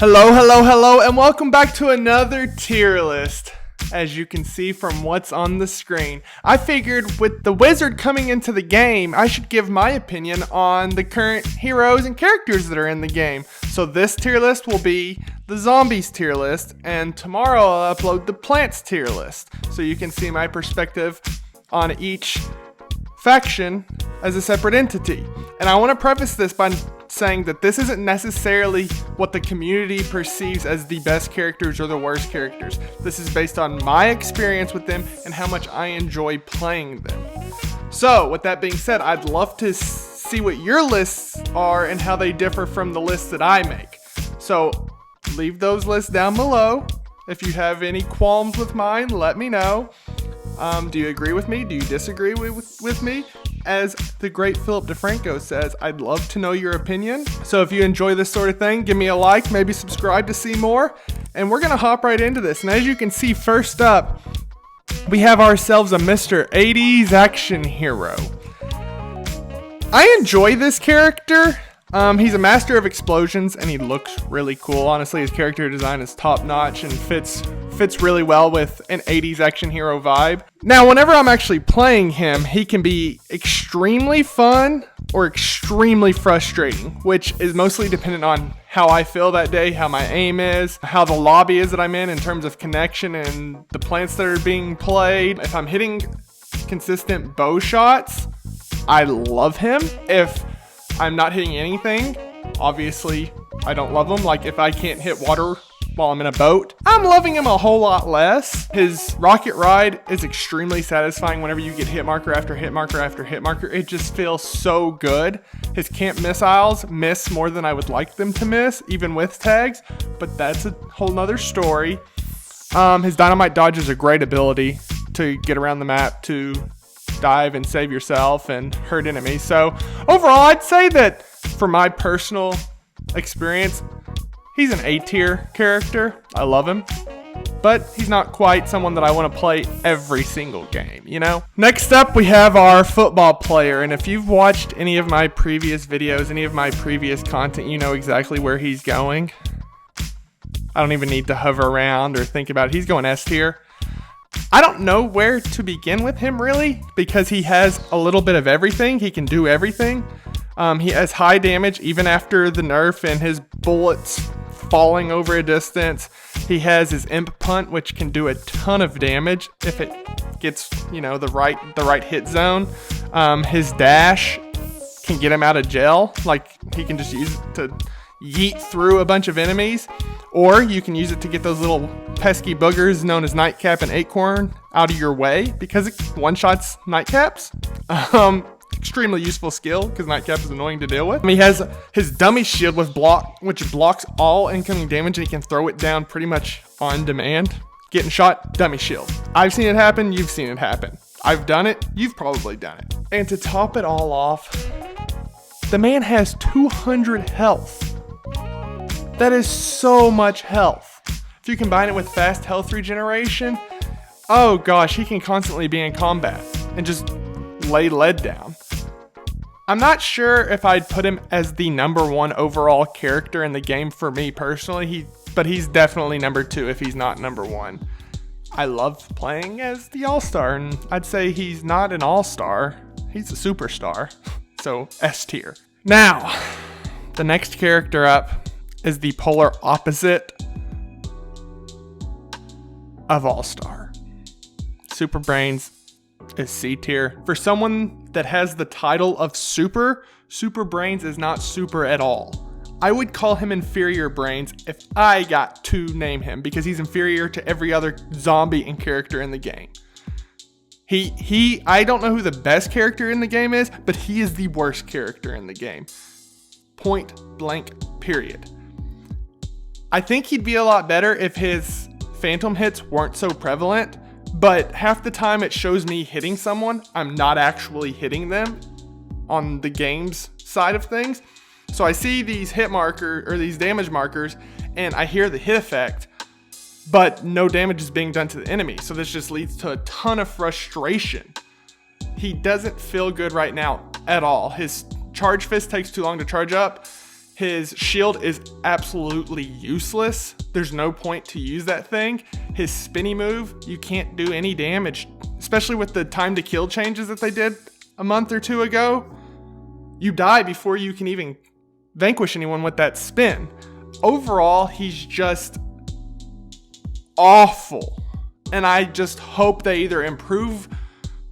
Hello, hello, hello, and welcome back to another tier list. As you can see from what's on the screen, I figured with the wizard coming into the game, I should give my opinion on the current heroes and characters that are in the game. So this tier list will be the zombies tier list, and tomorrow I'll upload the plants tier list, so you can see my perspective on each faction as a separate entity. And I want to preface this by saying that this isn't necessarily what the community perceives as the best characters or the worst characters. This is based on my experience with them and how much I enjoy playing them. So with that being said, I'd love to see what your lists are and how they differ from the lists that I make. So leave those lists down below. If you have any qualms with mine, let me know. Do you agree with me? Do you disagree with me? As the great Philip DeFranco says, I'd love to know your opinion. So if you enjoy this sort of thing, give me a like, maybe subscribe to see more. And we're going to hop right into this. And as you can see, first up, we have ourselves a Mr. 80s action hero. I enjoy this character. He's a master of explosions and he looks really cool. Honestly, his character design is top notch and fits really well with an 80s action hero vibe. Now, whenever I'm actually playing him, he can be extremely fun or extremely frustrating, which is mostly dependent on how I feel that day, how my aim is, how the lobby is that I'm in terms of connection and the plants that are being played. If I'm hitting consistent bow shots, I love him. If I'm not hitting anything, obviously I don't love him. Like if I can't hit water while I'm in a boat, I'm loving him a whole lot less. His rocket ride is extremely satisfying whenever you get hit marker after hit marker after hit marker. It just feels so good. His camp missiles miss more than I would like them to miss, even with tags, but that's a whole nother story. His dynamite dodge is a great ability to get around the map, to dive and save yourself and hurt enemies. So overall, I'd say that for my personal experience, he's an A tier character. I love him, but he's not quite someone that I want to play every single game, you know? Next up, we have our football player. And if you've watched any of my previous videos, any of my previous content, you know exactly where he's going. I don't even need to hover around or think about it. He's going S tier. I don't know where to begin with him really, because he has a little bit of everything. He can do everything. He has high damage even after the nerf and his bullets falling over a distance. He has his imp punt, which can do a ton of damage if it gets, you know, the right hit zone. His dash can get him out of jail. Like he can just use it to yeet through a bunch of enemies, or you can use it to get those little pesky boogers known as Nightcap and Acorn out of your way, because it one-shots Nightcaps. Extremely useful skill because Nightcap is annoying to deal with. He has his dummy shield with which blocks all incoming damage, and he can throw it down pretty much on demand. Getting shot, dummy shield. I've seen it happen, you've seen it happen. I've done it, you've probably done it. And to top it all off, the man has 200 health. That is so much health. If you combine it with fast health regeneration, oh gosh, he can constantly be in combat and just lay lead down. I'm not sure if I'd put him as the number one overall character in the game for me personally, but he's definitely number two if he's not number one. I love playing as the all-star, and I'd say he's not an all-star, he's a superstar, so S tier. Now, the next character up is the polar opposite of all-star. Super Brainz is C tier. For someone that has the title of Super Brainz is not super at all. I would call him inferior Brains if I got to name him, because he's inferior to every other zombie and character in the game. I don't know who the best character in the game is, but he is the worst character in the game. Point blank, period. I think he'd be a lot better if his phantom hits weren't so prevalent, but half the time it shows me hitting someone, I'm not actually hitting them on the game's side of things. So I see these hit marker or these damage markers and I hear the hit effect, but no damage is being done to the enemy. So this just leads to a ton of frustration. He doesn't feel good right now at all. His charge fist takes too long to charge up. His shield is absolutely useless. There's no point to use that thing. His spinny move, you can't do any damage, especially with the time to kill changes that they did a month or two ago. You die before you can even vanquish anyone with that spin. Overall, he's just awful. And I just hope they either improve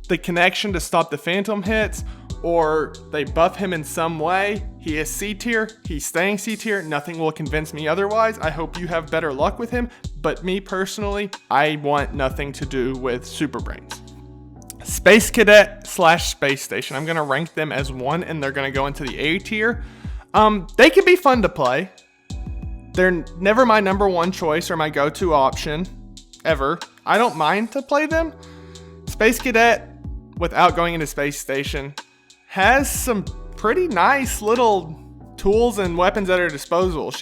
the connection to stop the phantom hits, or they buff him in some way. He is C tier, he's staying C tier, nothing will convince me otherwise. I hope you have better luck with him, but me personally, I want nothing to do with Super Brainz. Space Cadet / Space Station, I'm gonna rank them as 1, and they're gonna go into the A tier. They can be fun to play. They're never my number 1 choice or my go-to option, ever. I don't mind to play them. Space Cadet, without going into Space Station, has some pretty nice little tools and weapons at her disposal.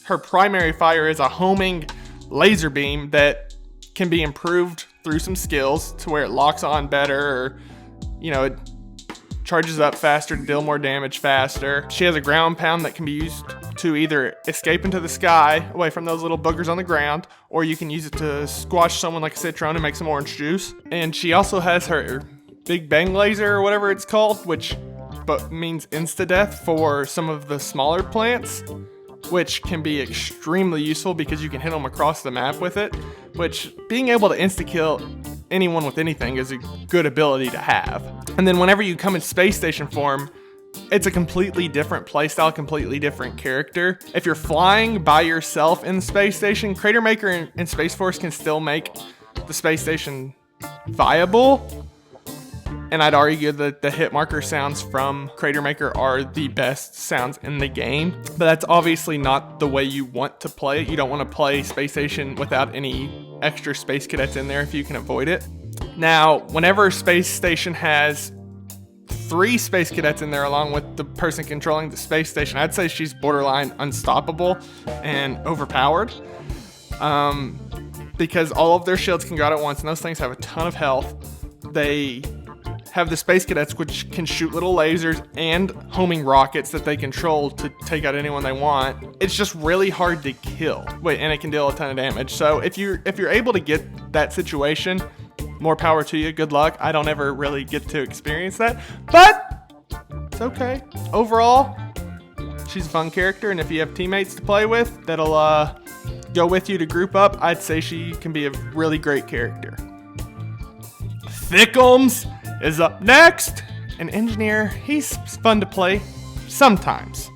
Her primary fire is a homing laser beam that can be improved through some skills to where it locks on better, or, it charges up faster to deal more damage faster. She has a ground pound that can be used to either escape into the sky away from those little boogers on the ground, or you can use it to squash someone like a citron and make some orange juice. And she also has her Big Bang Laser, or whatever it's called, which means insta-death for some of the smaller plants, which can be extremely useful because you can hit them across the map with it, which being able to insta-kill anyone with anything is a good ability to have. And then whenever you come in Space Station form, it's a completely different playstyle, completely different character. If you're flying by yourself in the Space Station, Crater Maker and Space Force can still make the Space Station viable. And I'd argue that the hit marker sounds from Crater Maker are the best sounds in the game. But that's obviously not the way you want to play it. You don't want to play Space Station without any extra Space Cadets in there if you can avoid it. Now, whenever Space Station has 3 Space Cadets in there along with the person controlling the Space Station, I'd say she's borderline unstoppable and overpowered. Because all of their shields can go out at once, and those things have a ton of health. They have the Space Cadets, which can shoot little lasers and homing rockets that they control to take out anyone they want. It's just really hard to kill. And it can deal a ton of damage. So if you're able to get that situation, more power to you. Good luck. I don't ever really get to experience that, but it's okay. Overall, she's a fun character, and if you have teammates to play with that'll go with you to group up, I'd say she can be a really great character. Thickums is up next. An engineer, he's fun to play sometimes.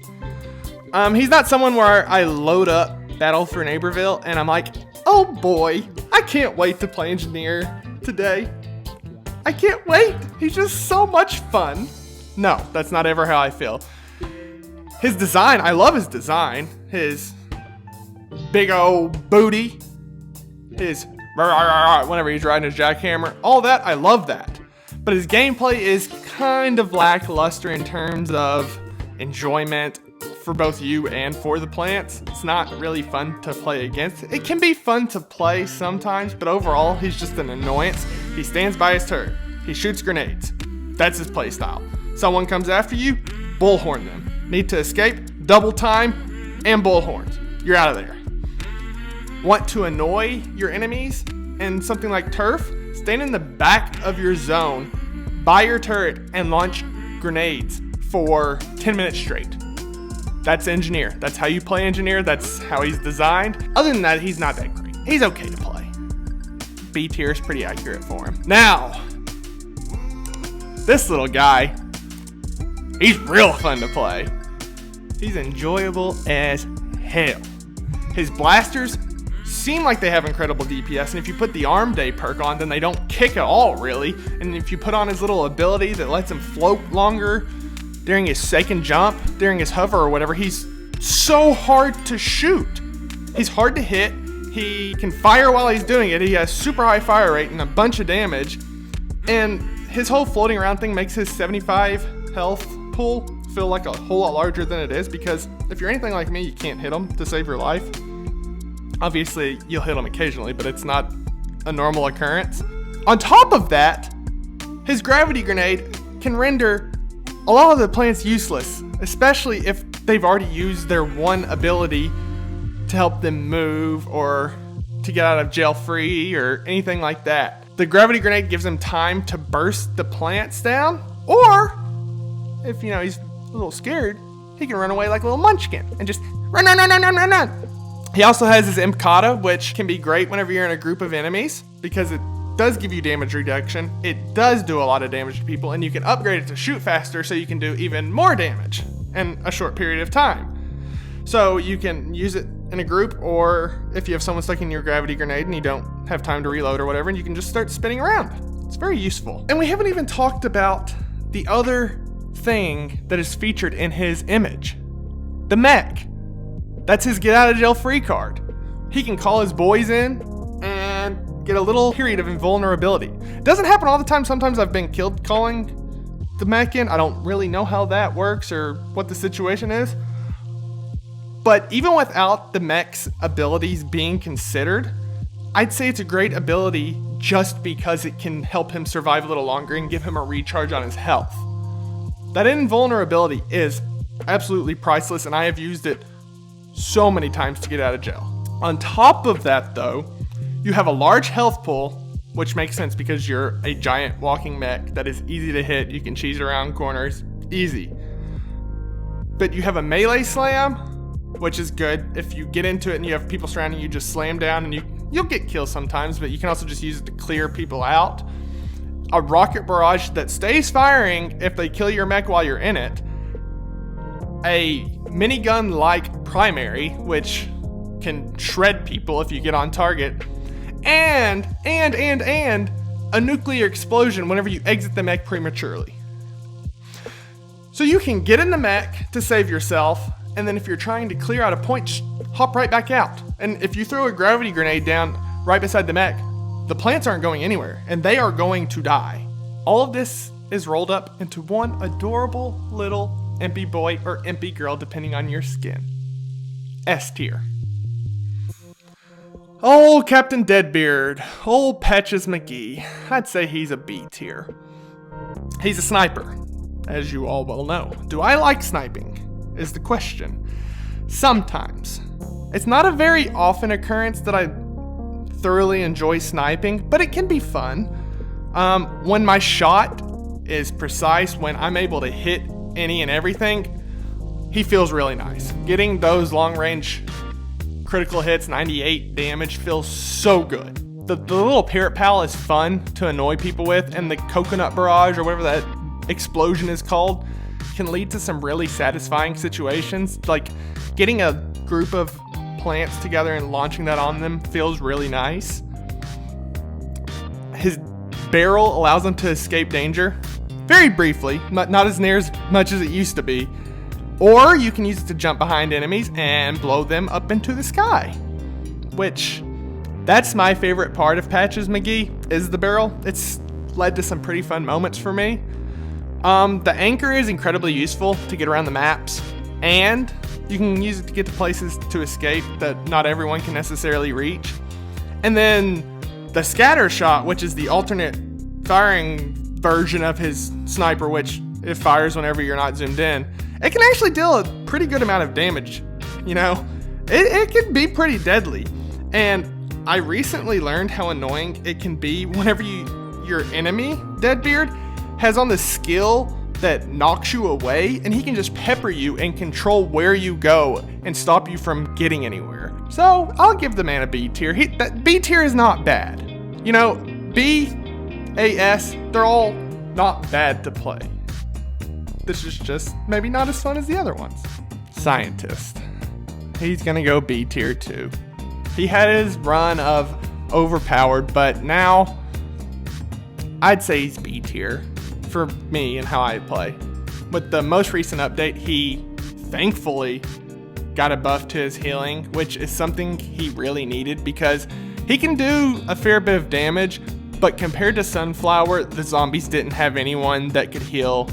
He's not someone where I load up Battle for Neighborville and I'm like, oh boy, I can't wait to play engineer today. I can't wait. He's just so much fun. No, that's not ever how I feel. His design, I love his design. His big old booty. His whenever he's riding his jackhammer. All that, I love that. But his gameplay is kind of lackluster in terms of enjoyment for both you and for the plants. It's not really fun to play against. It can be fun to play sometimes, but overall, he's just an annoyance. He stands by his turret. He shoots grenades. That's his playstyle. Someone comes after you, bullhorn them. Need to escape, double time, and bullhorns. You're out of there. Want to annoy your enemies in something like turf? Stand in the back of your zone by your turret and launch grenades for 10 minutes straight. That's engineer. That's how you play engineer. That's how he's designed. Other than that, he's not that great. He's okay to play. B tier is pretty accurate for him. Now, this little guy, he's real fun to play. He's enjoyable as hell. His blasters seem like they have incredible DPS, and if you put the Arm Day perk on, then they don't kick at all, really. And if you put on his little ability that lets him float longer during his second jump, during his hover or whatever, he's so hard to shoot. He's hard to hit. He can fire while he's doing it. He has super high fire rate and a bunch of damage. And his whole floating around thing makes his 75 health pool feel like a whole lot larger than it is, because if you're anything like me, you can't hit him to save your life. Obviously, you'll hit him occasionally, but it's not a normal occurrence. On top of that, his gravity grenade can render a lot of the plants useless, especially if they've already used their one ability to help them move or to get out of jail free or anything like that. The gravity grenade gives him time to burst the plants down, or if he's a little scared, he can run away like a little munchkin and just run. He also has his Imkata, which can be great whenever you're in a group of enemies because it does give you damage reduction. It does do a lot of damage to people, and you can upgrade it to shoot faster so you can do even more damage in a short period of time. So you can use it in a group, or if you have someone stuck in your gravity grenade and you don't have time to reload or whatever, and you can just start spinning around. It's very useful. And we haven't even talked about the other thing that is featured in his image. The mech. That's his get out of jail free card. He can call his boys in and get a little period of invulnerability. It doesn't happen all the time. Sometimes I've been killed calling the mech in. I don't really know how that works or what the situation is. But even without the mech's abilities being considered, I'd say it's a great ability just because it can help him survive a little longer and give him a recharge on his health. That invulnerability is absolutely priceless, and I have used it so many times to get out of jail. On top of that, though, you have a large health pool, which makes sense because you're a giant walking mech that is easy to hit. You can cheese around corners, easy. But you have a melee slam, which is good. If you get into it and you have people surrounding you, just slam down and you'll get kills sometimes, but you can also just use it to clear people out. A rocket barrage that stays firing if they kill your mech while you're in it. A minigun-like primary, which can shred people if you get on target. And a nuclear explosion whenever you exit the mech prematurely. So you can get in the mech to save yourself, and then if you're trying to clear out a point, just hop right back out. And if you throw a gravity grenade down right beside the mech, the plants aren't going anywhere, and they are going to die. All of this is rolled up into one adorable little impy boy or impy girl, depending on your skin. S tier. Old Captain Deadbeard, old Patches McGee. I'd say he's a B tier. He's a sniper, as you all well know. Do I like sniping? Is the question. Sometimes. It's not a very often occurrence that I thoroughly enjoy sniping, but it can be fun. When my shot is precise, when I'm able to hit any and everything, he feels really nice. Getting those long range critical hits, 98 damage, feels so good. The little parrot pal is fun to annoy people with, and the coconut barrage or whatever that explosion is called can lead to some really satisfying situations. Like getting a group of plants together and launching that on them feels really nice. His barrel allows him to escape danger very briefly, not as near as much as it used to be. Or you can use it to jump behind enemies and blow them up into the sky, which that's my favorite part of Patches McGee is the barrel. It's led to some pretty fun moments for me. The anchor is incredibly useful to get around the maps, and you can use it to get to places to escape that not everyone can necessarily reach. And then the scatter shot, which is the alternate firing version of his sniper, which it fires whenever you're not zoomed in. It can actually deal a pretty good amount of damage. It can be pretty deadly. And I recently learned how annoying it can be whenever your enemy, Deadbeard, has on the skill that knocks you away, and he can just pepper you and control where you go and stop you from getting anywhere. So I'll give the man a B tier. That B tier is not bad. B, A, S, they're all not bad to play. This is just maybe not as fun as the other ones. Scientist. He's gonna go B tier too. He had his run of overpowered, but now I'd say he's B tier for me and how I play. With the most recent update, he thankfully got a buff to his healing, which is something he really needed because he can do a fair bit of damage, but compared to Sunflower, the zombies didn't have anyone that could heal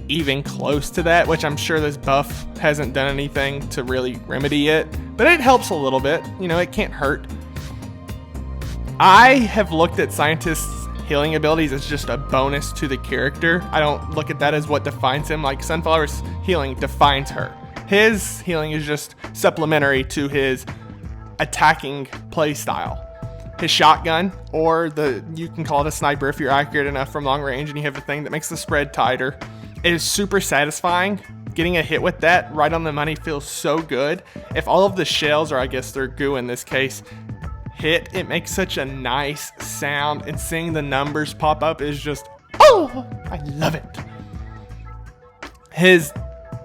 even close to that, which I'm sure this buff hasn't done anything to really remedy it, but it helps a little bit. It can't hurt. I have looked at Scientist's healing abilities as just a bonus to the character. I don't look at that as what defines him. Like Sunflower's healing defines her. His healing is just supplementary to his attacking play style. His shotgun, or you can call it a sniper if you're accurate enough from long range and you have a thing that makes the spread tighter, is super satisfying. Getting a hit with that right on the money feels so good. If all of the shells, or I guess they're goo in this case, hit, it makes such a nice sound, and seeing the numbers pop up is just, oh, I love it. His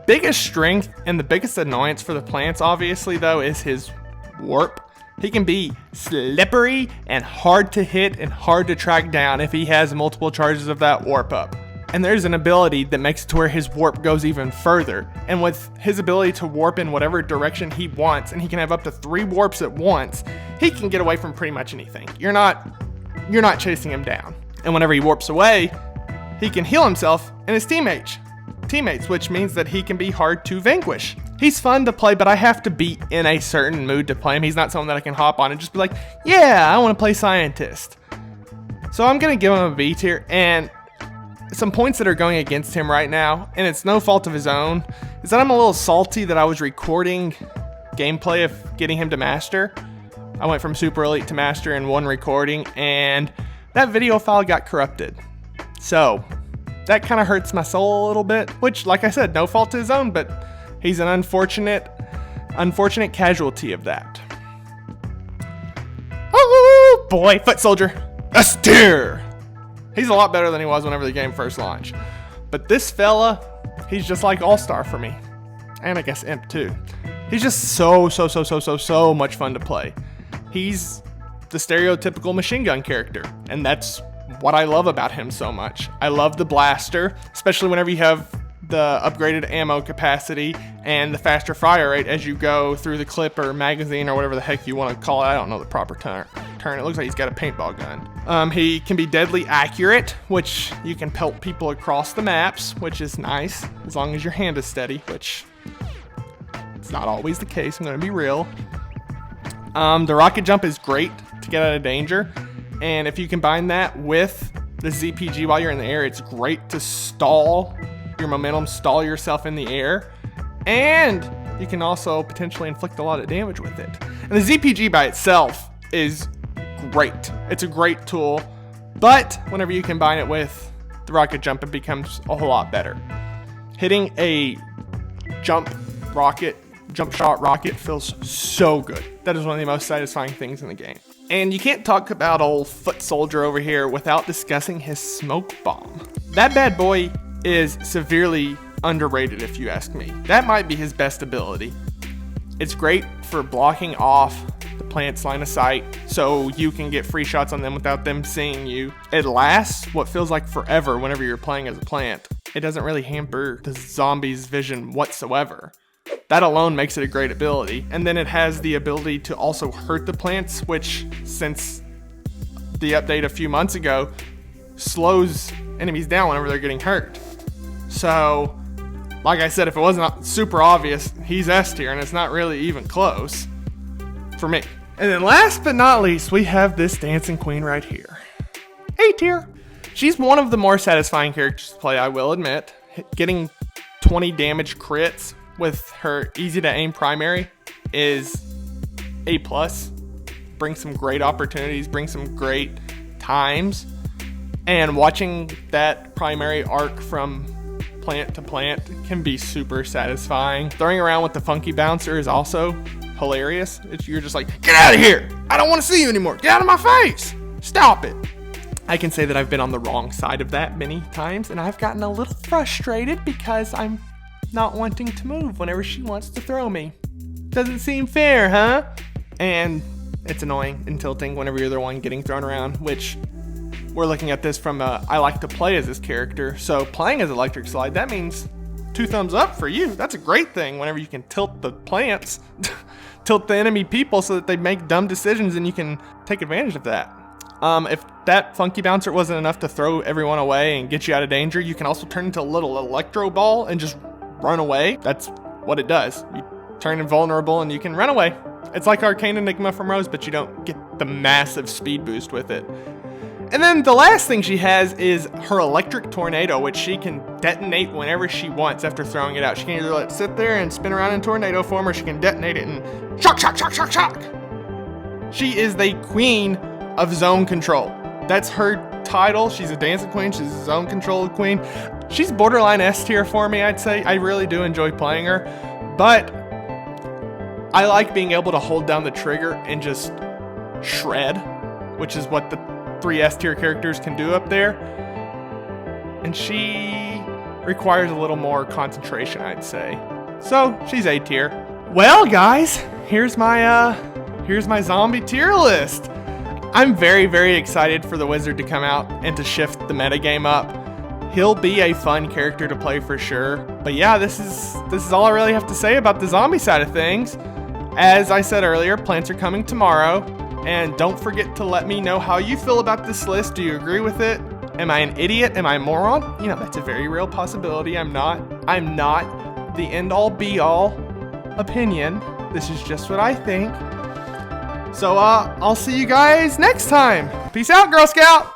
biggest strength and the biggest annoyance for the plants, obviously, though, is his warp. He can be slippery and hard to hit and hard to track down if he has multiple charges of that warp up. And there's an ability that makes it to where his warp goes even further. And with his ability to warp in whatever direction he wants, and he can have up to 3 warps at once, he can get away from pretty much anything. You're not chasing him down. And whenever he warps away, he can heal himself and his teammates, which means that he can be hard to vanquish. He's fun to play, but I have to be in a certain mood to play him. He's not someone that I can hop on and just be like, yeah, I want to play scientist. So I'm going to give him a B tier, and some points that are going against him right now, and it's no fault of his own, is that I'm a little salty that I was recording gameplay of getting him to master. I went from super elite to master in one recording, and that video file got corrupted. So that kind of hurts my soul a little bit, which, like I said, no fault of his own, but he's an unfortunate casualty of that. Oh boy, foot soldier, a steer. He's a lot better than he was whenever the game first launched. But this fella, he's just like All-Star for me. And I guess Imp too. He's just so much fun to play. He's the stereotypical machine gun character, and that's what I love about him so much. I love the blaster, especially whenever you have the upgraded ammo capacity and the faster fire rate as you go through the clip or magazine or whatever the heck you want to call it. I don't know the proper term. It looks like he's got a paintball gun. He can be deadly accurate, which you can pelt people across the maps, which is nice, as long as your hand is steady, which it's not always the case, I'm going to be real. The rocket jump is great to get out of danger, and if you combine that with the ZPG while you're in the air, it's great to stall your momentum, stall yourself in the air, and you can also potentially inflict a lot of damage with it. And the ZPG by itself is great. It's a great tool, but whenever you combine it with the rocket jump, it becomes a whole lot better. Hitting a jump shot rocket feels so good. That is one of the most satisfying things in the game. And you can't talk about old foot soldier over here without discussing his smoke bomb. That bad boy is severely underrated, if you ask me. That might be his best ability. It's great for blocking off the plant's line of sight so you can get free shots on them without them seeing you. It lasts what feels like forever whenever you're playing as a plant. It doesn't really hamper the zombie's vision whatsoever. That alone makes it a great ability. And then it has the ability to also hurt the plants, which, since the update a few months ago, slows enemies down whenever they're getting hurt. So, like I said, if it wasn't super obvious, he's S tier, and it's not really even close for me. And then last but not least, we have this dancing queen right here. A tier. She's one of the more satisfying characters to play, I will admit. Getting 20 damage crits with her easy to aim primary is A+. Brings some great opportunities, brings some great times. And watching that primary arc from plant to plant can be super satisfying. Throwing around with the funky bouncer is also hilarious. You're just like, get out of here! I don't want to see you anymore! Get out of my face! Stop it! I can say that I've been on the wrong side of that many times, and I've gotten a little frustrated because I'm not wanting to move whenever she wants to throw me. Doesn't seem fair, huh? And it's annoying and tilting whenever you're the one getting thrown around, which we're looking at this from I like to play as this character. So playing as Electric Slide, that means 2 thumbs up for you. That's a great thing whenever you can tilt the plants, tilt the enemy people so that they make dumb decisions and you can take advantage of that. If that funky bouncer wasn't enough to throw everyone away and get you out of danger, you can also turn into a little electro ball and just run away. That's what it does. You turn invulnerable and you can run away. It's like Arcane Enigma from Rose, but you don't get the massive speed boost with it. And then the last thing she has is her electric tornado, which she can detonate whenever she wants after throwing it out. She can either let it sit there and spin around in tornado form, or she can detonate it and shock, shock, shock, shock, shock. She is the queen of zone control. That's her title. She's a dancing queen. She's a zone control queen. She's borderline S tier for me, I'd say. I really do enjoy playing her, but I like being able to hold down the trigger and just shred, which is what the 3 S tier characters can do up there. And she requires a little more concentration, I'd say. So she's A tier. Well, guys, here's my zombie tier list. I'm very, very excited for the Wizard to come out and to shift the metagame up. He'll be a fun character to play for sure. But yeah, this is all I really have to say about the zombie side of things. As I said earlier, plants are coming tomorrow. And don't forget to let me know how you feel about this list. Do you agree with it? Am I an idiot? Am I a moron? You know, that's a very real possibility. I'm not the end-all be-all opinion. This is just what I think. So I'll see you guys next time. Peace out, Girl Scout!